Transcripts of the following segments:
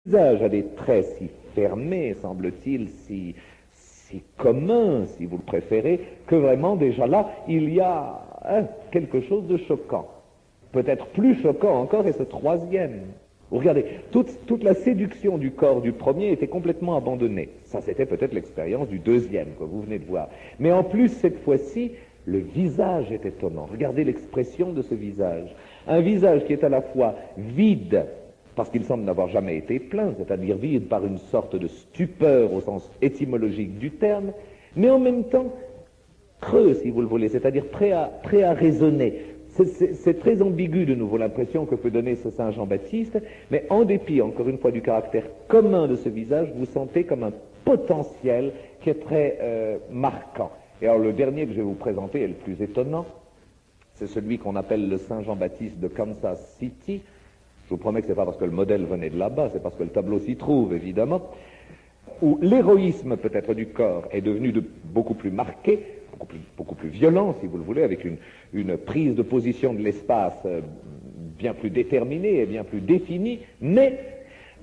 visage a des traits si fermés, semble-t-il, si communs, si vous le préférez, que vraiment déjà là, il y a quelque chose de choquant. Peut-être plus choquant encore est ce troisième. Vous regardez, toute la séduction du corps du premier était complètement abandonnée. Ça, c'était peut-être l'expérience du deuxième que vous venez de voir. Mais en plus, cette fois-ci, le visage est étonnant. Regardez l'expression de ce visage. Un visage qui est à la fois vide, parce qu'il semble n'avoir jamais été plein, c'est-à-dire vide par une sorte de stupeur au sens étymologique du terme, mais en même temps creux, si vous le voulez, c'est-à-dire prêt à raisonner. C'est très ambigu de nouveau l'impression que peut donner ce Saint Jean-Baptiste, mais en dépit, encore une fois, du caractère commun de ce visage, vous sentez comme un potentiel qui est très marquant. Et alors le dernier que je vais vous présenter est le plus étonnant, c'est celui qu'on appelle le Saint Jean-Baptiste de Kansas City. Je vous promets que ce n'est pas parce que le modèle venait de là-bas, c'est parce que le tableau s'y trouve, évidemment, où l'héroïsme peut-être du corps est devenu beaucoup plus marqué, beaucoup plus violent, si vous le voulez, avec une prise de position de l'espace bien plus déterminée et bien plus définie, mais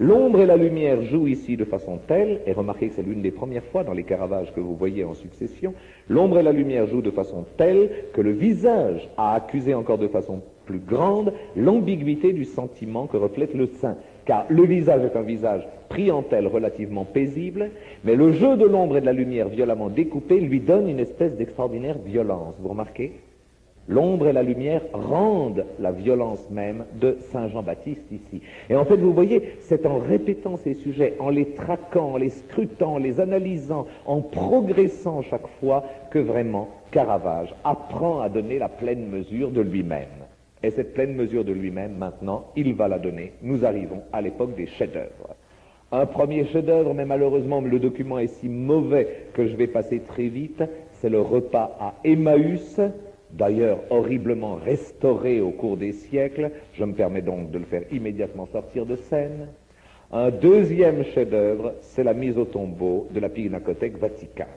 l'ombre et la lumière jouent ici de façon telle, et remarquez que c'est l'une des premières fois dans les Caravages que vous voyez en succession, l'ombre et la lumière jouent de façon telle que le visage a accusé encore de façon plus grande l'ambiguïté du sentiment que reflète le sein. Car le visage est un visage pris en tel relativement paisible, mais le jeu de l'ombre et de la lumière violemment découpés lui donne une espèce d'extraordinaire violence. Vous remarquez ? L'ombre et la lumière rendent la violence même de Saint Jean-Baptiste ici. Et en fait, vous voyez, c'est en répétant ces sujets, en les traquant, en les scrutant, en les analysant, en progressant chaque fois, que vraiment Caravage apprend à donner la pleine mesure de lui-même. Et cette pleine mesure de lui-même, maintenant, il va la donner. Nous arrivons à l'époque des chefs-d'œuvre. Un premier chef-d'œuvre, mais malheureusement le document est si mauvais que je vais passer très vite, c'est le repas à Emmaüs, d'ailleurs horriblement restauré au cours des siècles. Je me permets donc de le faire immédiatement sortir de scène. Un deuxième chef-d'œuvre, c'est la mise au tombeau de la Pinacothèque Vaticane.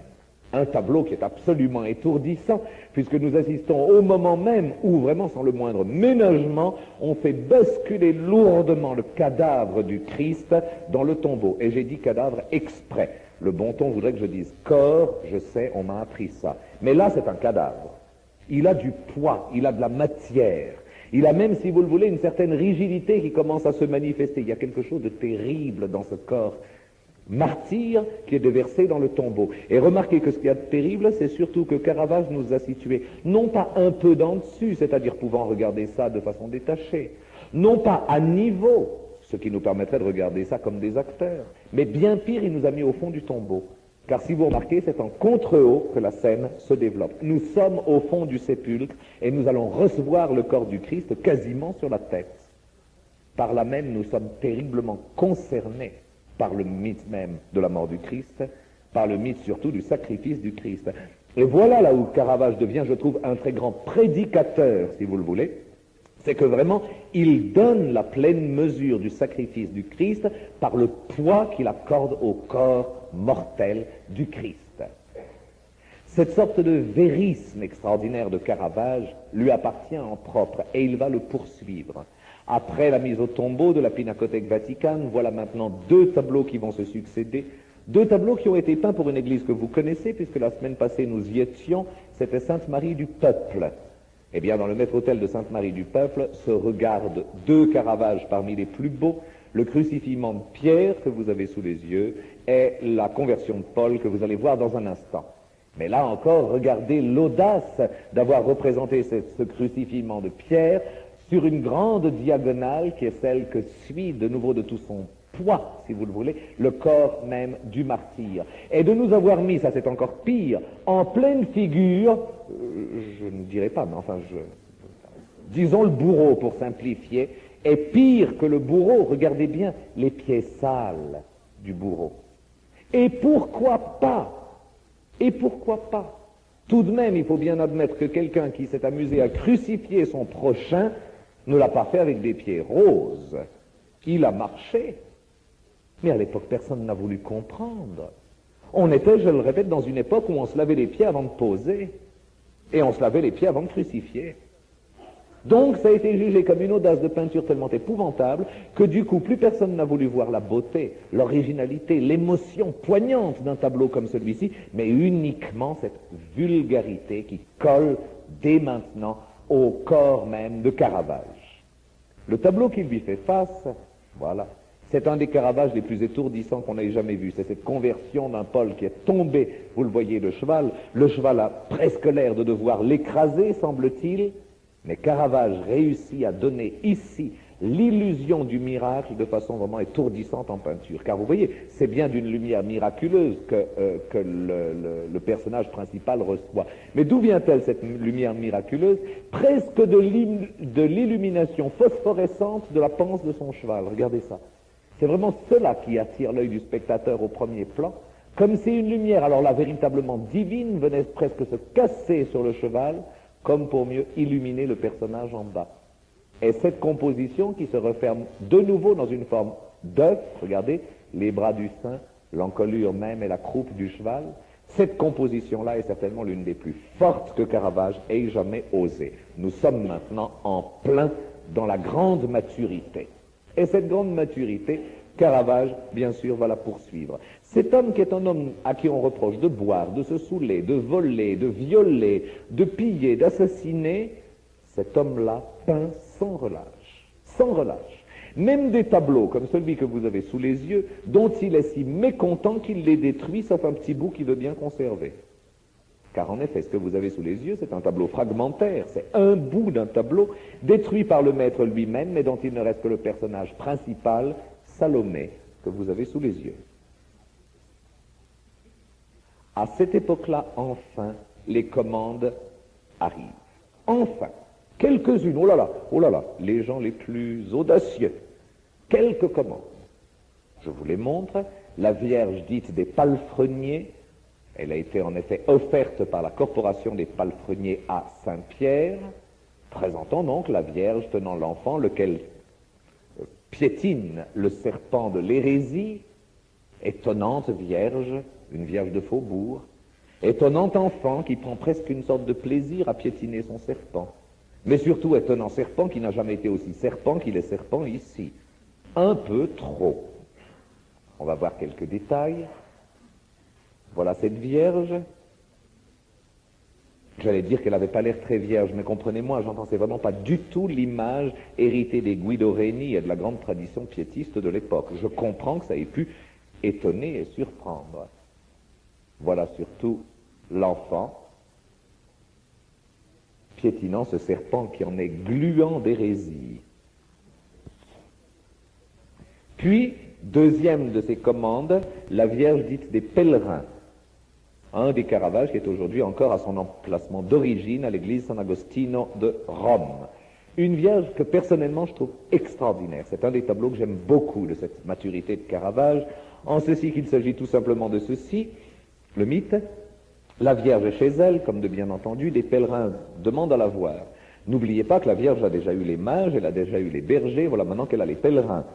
Un tableau qui est absolument étourdissant, puisque nous assistons au moment même où, vraiment sans le moindre ménagement, on fait basculer lourdement le cadavre du Christ dans le tombeau. Et j'ai dit cadavre exprès. Le bon ton voudrait que je dise corps, je sais, on m'a appris ça. Mais là, c'est un cadavre. Il a du poids, il a de la matière. Il a même, si vous le voulez, une certaine rigidité qui commence à se manifester. Il y a quelque chose de terrible dans ce corps martyr qui est déversé dans le tombeau. Et remarquez que ce qu'il y a de terrible, c'est surtout que Caravage nous a situés, non pas un peu d'en dessus, c'est-à-dire pouvant regarder ça de façon détachée, non pas à niveau, ce qui nous permettrait de regarder ça comme des acteurs, mais bien pire, il nous a mis au fond du tombeau. Car si vous remarquez, c'est en contre-haut que la scène se développe. Nous sommes au fond du sépulcre et nous allons recevoir le corps du Christ quasiment sur la tête. Par là même, nous sommes terriblement concernés par le mythe même de la mort du Christ, par le mythe surtout du sacrifice du Christ. Et voilà là où Caravage devient, je trouve, un très grand prédicateur, si vous le voulez, c'est que vraiment, il donne la pleine mesure du sacrifice du Christ par le poids qu'il accorde au corps mortel du Christ. Cette sorte de vérisme extraordinaire de Caravage lui appartient en propre, et il va le poursuivre. Après la mise au tombeau de la Pinacothèque Vaticane, voilà maintenant deux tableaux qui vont se succéder, deux tableaux qui ont été peints pour une église que vous connaissez, puisque la semaine passée nous y étions, c'était Sainte-Marie du Peuple. Eh bien, dans le maître-autel de Sainte-Marie du Peuple se regardent deux Caravages parmi les plus beaux, le crucifixion de Pierre que vous avez sous les yeux et la conversion de Paul que vous allez voir dans un instant. Mais là encore, regardez l'audace d'avoir représenté ce crucifixion de Pierre sur une grande diagonale qui est celle que suit de nouveau de tout son poids, si vous le voulez, le corps même du martyr. Et de nous avoir mis, ça c'est encore pire, en pleine figure, je ne dirais pas, mais enfin, disons le bourreau pour simplifier, est pire que le bourreau, regardez bien les pieds sales du bourreau. Et pourquoi pas? Et pourquoi pas? Tout de même, il faut bien admettre que quelqu'un qui s'est amusé à crucifier son prochain ne l'a pas fait avec des pieds roses. Il a marché. Mais à l'époque, personne n'a voulu comprendre. On était, je le répète, dans une époque où on se lavait les pieds avant de poser. Et on se lavait les pieds avant de crucifier. Donc ça a été jugé comme une audace de peinture tellement épouvantable que du coup plus personne n'a voulu voir la beauté, l'originalité, l'émotion poignante d'un tableau comme celui-ci, mais uniquement cette vulgarité qui colle dès maintenant au corps même de Caravage. Le tableau qui lui fait face, voilà, c'est un des Caravages les plus étourdissants qu'on ait jamais vu. C'est cette conversion d'un Paul qui est tombé, vous le voyez, le cheval. Le cheval a presque l'air de devoir l'écraser, semble-t-il. Mais Caravage réussit à donner ici l'illusion du miracle de façon vraiment étourdissante en peinture. Car vous voyez, c'est bien d'une lumière miraculeuse que le personnage principal reçoit. Mais d'où vient-elle cette lumière miraculeuse? Presque de l'illumination phosphorescente de la panse de son cheval. Regardez ça. C'est vraiment cela qui attire l'œil du spectateur au premier plan, comme si une lumière, alors là véritablement divine, venait presque se casser sur le cheval, comme pour mieux illuminer le personnage en bas. Et cette composition qui se referme de nouveau dans une forme d'œuf, regardez, les bras du saint, l'encolure même et la croupe du cheval, cette composition-là est certainement l'une des plus fortes que Caravage ait jamais osé. Nous sommes maintenant en plein dans la grande maturité. Et cette grande maturité, Caravage, bien sûr, va la poursuivre. Cet homme qui est un homme à qui on reproche de boire, de se saouler, de voler, de violer, de piller, d'assassiner, cet homme-là peint sans relâche. Sans relâche. Même des tableaux comme celui que vous avez sous les yeux, dont il est si mécontent qu'il les détruit, sauf un petit bout qu'il veut bien conserver. Car en effet, ce que vous avez sous les yeux, c'est un tableau fragmentaire, c'est un bout d'un tableau détruit par le maître lui-même, mais dont il ne reste que le personnage principal, Salomé, que vous avez sous les yeux. À cette époque-là, enfin, les commandes arrivent. Enfin, quelques-unes, oh là là, les gens les plus audacieux, quelques commandes. Je vous les montre, la Vierge dite des palefreniers. Elle a été en effet offerte par la corporation des palefreniers à Saint-Pierre, présentant donc la Vierge tenant l'enfant, lequel piétine le serpent de l'hérésie, étonnante Vierge, une Vierge de faubourg, étonnant enfant qui prend presque une sorte de plaisir à piétiner son serpent, mais surtout étonnant serpent qui n'a jamais été aussi serpent qu'il est serpent ici. Un peu trop. On va voir quelques détails. Voilà cette Vierge. J'allais dire qu'elle n'avait pas l'air très vierge, mais comprenez-moi, j'entends, c'est vraiment pas du tout l'image héritée des Guido Reni et de la grande tradition piétiste de l'époque. Je comprends que ça ait pu étonner et surprendre. Voilà surtout l'enfant piétinant ce serpent qui en est gluant d'hérésie. Puis, deuxième de ces commandes, la Vierge dite des pèlerins. Un des Caravages qui est aujourd'hui encore à son emplacement d'origine à l'église San Agostino de Rome. Une Vierge que personnellement je trouve extraordinaire. C'est un des tableaux que j'aime beaucoup de cette maturité de Caravage, en ceci qu'il s'agit tout simplement de ceci, le mythe. La Vierge est chez elle, comme de bien entendu, des pèlerins demandent à la voir. N'oubliez pas que la Vierge a déjà eu les mages, elle a déjà eu les bergers, voilà maintenant qu'elle a les pèlerins.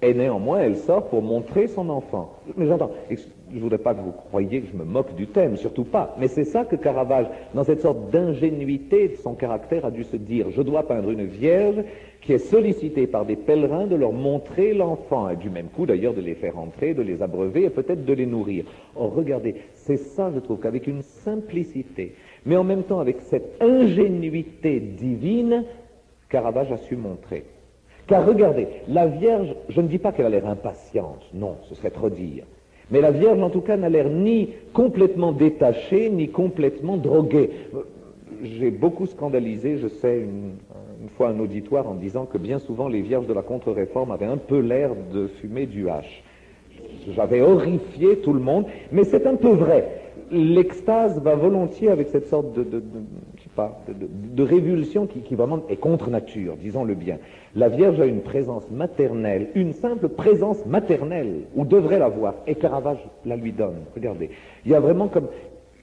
Et néanmoins, elle sort pour montrer son enfant. Mais j'entends, je ne voudrais pas que vous croyiez que je me moque du thème, surtout pas. Mais c'est ça que Caravage, dans cette sorte d'ingénuité de son caractère, a dû se dire. Je dois peindre une Vierge qui est sollicitée par des pèlerins de leur montrer l'enfant, et du même coup d'ailleurs de les faire entrer, de les abreuver et peut-être de les nourrir. Or, regardez, c'est ça, je trouve, qu'avec une simplicité, mais en même temps avec cette ingénuité divine, Caravage a su montrer. Car regardez, la Vierge, je ne dis pas qu'elle a l'air impatiente, non, ce serait trop dire. Mais la Vierge, en tout cas, n'a l'air ni complètement détachée, ni complètement droguée. J'ai beaucoup scandalisé, je sais, une fois un auditoire en disant que bien souvent les Vierges de la Contre-Réforme avaient un peu l'air de fumer du hache. J'avais horrifié tout le monde, mais c'est un peu vrai. L'extase va volontiers avec cette sorte de révulsion qui vraiment est contre nature, disons-le bien. La Vierge a une présence maternelle, une simple présence maternelle, ou devrait l'avoir, et Caravage la lui donne. Regardez, il y a vraiment comme...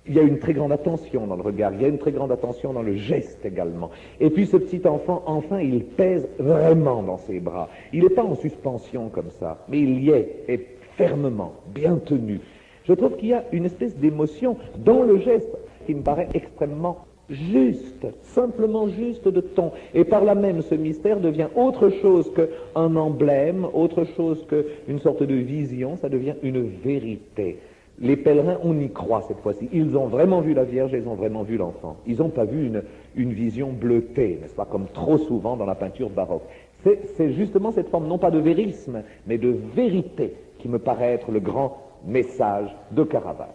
Il y a une très grande attention dans le regard, il y a une très grande attention dans le geste également. Et puis ce petit enfant, enfin, il pèse vraiment dans ses bras. Il n'est pas en suspension comme ça, mais il y est, et fermement, bien tenu. Je trouve qu'il y a une espèce d'émotion dans le geste qui me paraît extrêmement juste, simplement juste de ton. Et par là même, ce mystère devient autre chose qu'un emblème, autre chose qu'une sorte de vision, ça devient une vérité. Les pèlerins, on y croit cette fois-ci. Ils ont vraiment vu la Vierge, ils ont vraiment vu l'enfant. Ils n'ont pas vu une vision bleutée, n'est-ce pas, comme trop souvent dans la peinture baroque. C'est justement cette forme, non pas de vérisme, mais de vérité, qui me paraît être le grand message de Caravage.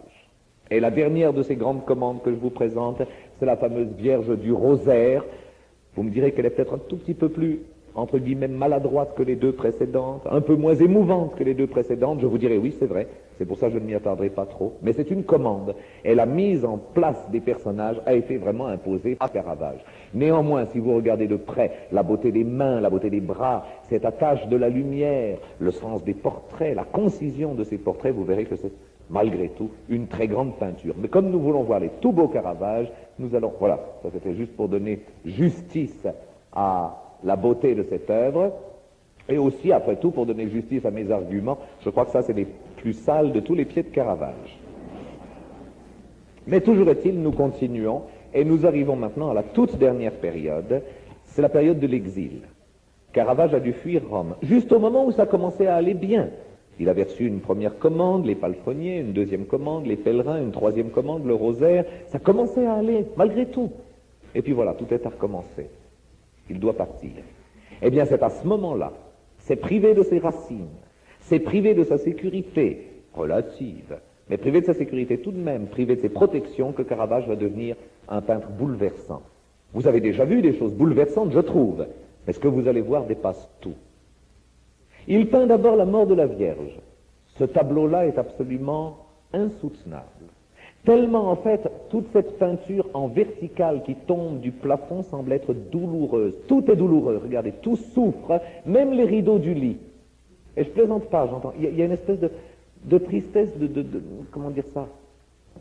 Et la dernière de ces grandes commandes que je vous présente, c'est la fameuse Vierge du Rosaire. Vous me direz qu'elle est peut-être un tout petit peu plus, entre guillemets, maladroite que les deux précédentes, un peu moins émouvante que les deux précédentes. Je vous dirai oui, c'est vrai, c'est pour ça que je ne m'y attarderai pas trop. Mais c'est une commande. Et la mise en place des personnages a été vraiment imposée à Caravage. Néanmoins, si vous regardez de près la beauté des mains, la beauté des bras, cette attache de la lumière, le sens des portraits, la concision de ces portraits, vous verrez que c'est malgré tout une très grande peinture. Mais comme nous voulons voir les tout beaux Caravages, nous allons... Voilà, ça c'était juste pour donner justice à la beauté de cette œuvre, et aussi, après tout, pour donner justice à mes arguments, je crois que ça c'est les plus sales de tous les pieds de Caravage. Mais toujours est-il, nous continuons, et nous arrivons maintenant à la toute dernière période, c'est la période de l'exil. Caravage a dû fuir Rome, juste au moment où ça commençait à aller bien. Il avait reçu une première commande, les palefreniers, une deuxième commande, les pèlerins, une troisième commande, le rosaire. Ça commençait à aller, malgré tout. Et puis voilà, tout est à recommencer. Il doit partir. Eh bien, c'est à ce moment-là, c'est privé de ses racines, c'est privé de sa sécurité relative, mais privé de sa sécurité tout de même, privé de ses protections, que Caravage va devenir un peintre bouleversant. Vous avez déjà vu des choses bouleversantes, je trouve, mais ce que vous allez voir dépasse tout. Il peint d'abord la mort de la Vierge. Ce tableau-là est absolument insoutenable. Tellement, en fait, toute cette peinture en verticale qui tombe du plafond semble être douloureuse. Tout est douloureux, regardez, tout souffre, même les rideaux du lit. Et je plaisante pas, j'entends. Il y a une espèce de tristesse, comment dire ça,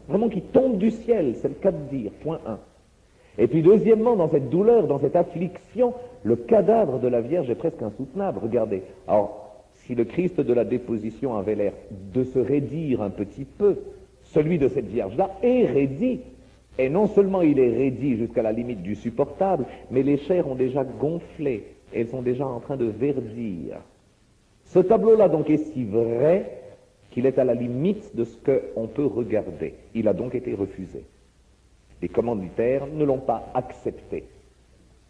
vraiment qui tombe du ciel, c'est le cas de dire, point 1. Et puis deuxièmement, dans cette douleur, dans cette affliction, le cadavre de la Vierge est presque insoutenable, regardez. Alors, si le Christ de la déposition avait l'air de se raidir un petit peu, celui de cette Vierge-là est raidi. Et non seulement il est raidi jusqu'à la limite du supportable, mais les chairs ont déjà gonflé, elles sont déjà en train de verdir. Ce tableau-là donc est si vrai qu'il est à la limite de ce qu'on peut regarder. Il a donc été refusé. Les commanditaires ne l'ont pas accepté.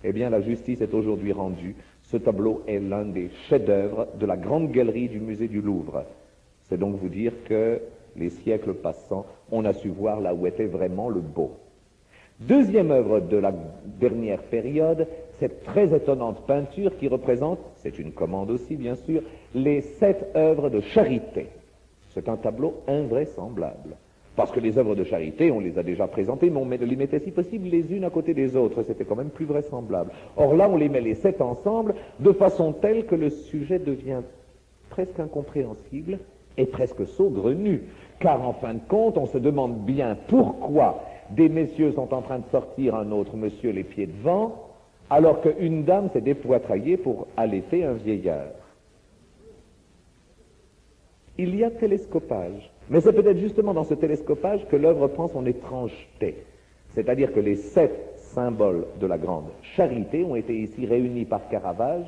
Eh bien, la justice est aujourd'hui rendue. Ce tableau est l'un des chefs-d'œuvre de la grande galerie du musée du Louvre. C'est donc vous dire que les siècles passants, on a su voir là où était vraiment le beau. Deuxième œuvre de la dernière période, cette très étonnante peinture qui représente, c'est une commande aussi bien sûr, les 7 œuvres de charité. C'est un tableau invraisemblable. Parce que les œuvres de charité, on les a déjà présentées, mais on les mettait si possible les unes à côté des autres, c'était quand même plus vraisemblable. Or là, on les met les 7 ensemble, de façon telle que le sujet devient presque incompréhensible et presque saugrenu. Car en fin de compte, on se demande bien pourquoi des messieurs sont en train de sortir un autre monsieur les pieds devant, alors qu'une dame s'est dépoitraillée pour allaiter un vieillard. Il y a télescopage. Mais c'est peut-être justement dans ce télescopage que l'œuvre prend son étrangeté. C'est-à-dire que les 7 symboles de la grande charité ont été ici réunis par Caravage,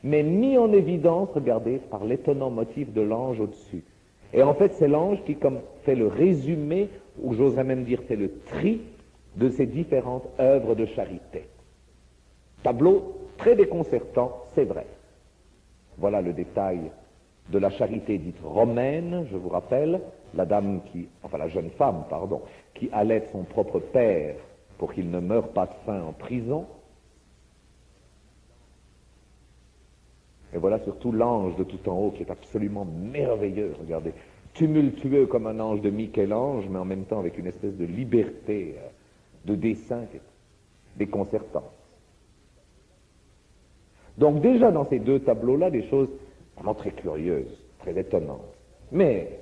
mais mis en évidence, regardez, par l'étonnant motif de l'ange au-dessus. Et en fait, c'est l'ange qui comme fait le résumé, ou j'oserais même dire fait le tri, de ces différentes œuvres de charité. Tableau très déconcertant, c'est vrai. Voilà le détail de la charité dite romaine, je vous rappelle, la jeune femme, qui allaite son propre père pour qu'il ne meure pas de faim en prison. Et voilà surtout l'ange de tout en haut qui est absolument merveilleux, regardez, tumultueux comme un ange de Michel-Ange, mais en même temps avec une espèce de liberté de dessin qui est déconcertante. Donc déjà dans ces deux tableaux-là, des choses vraiment très curieuses, très étonnantes. Mais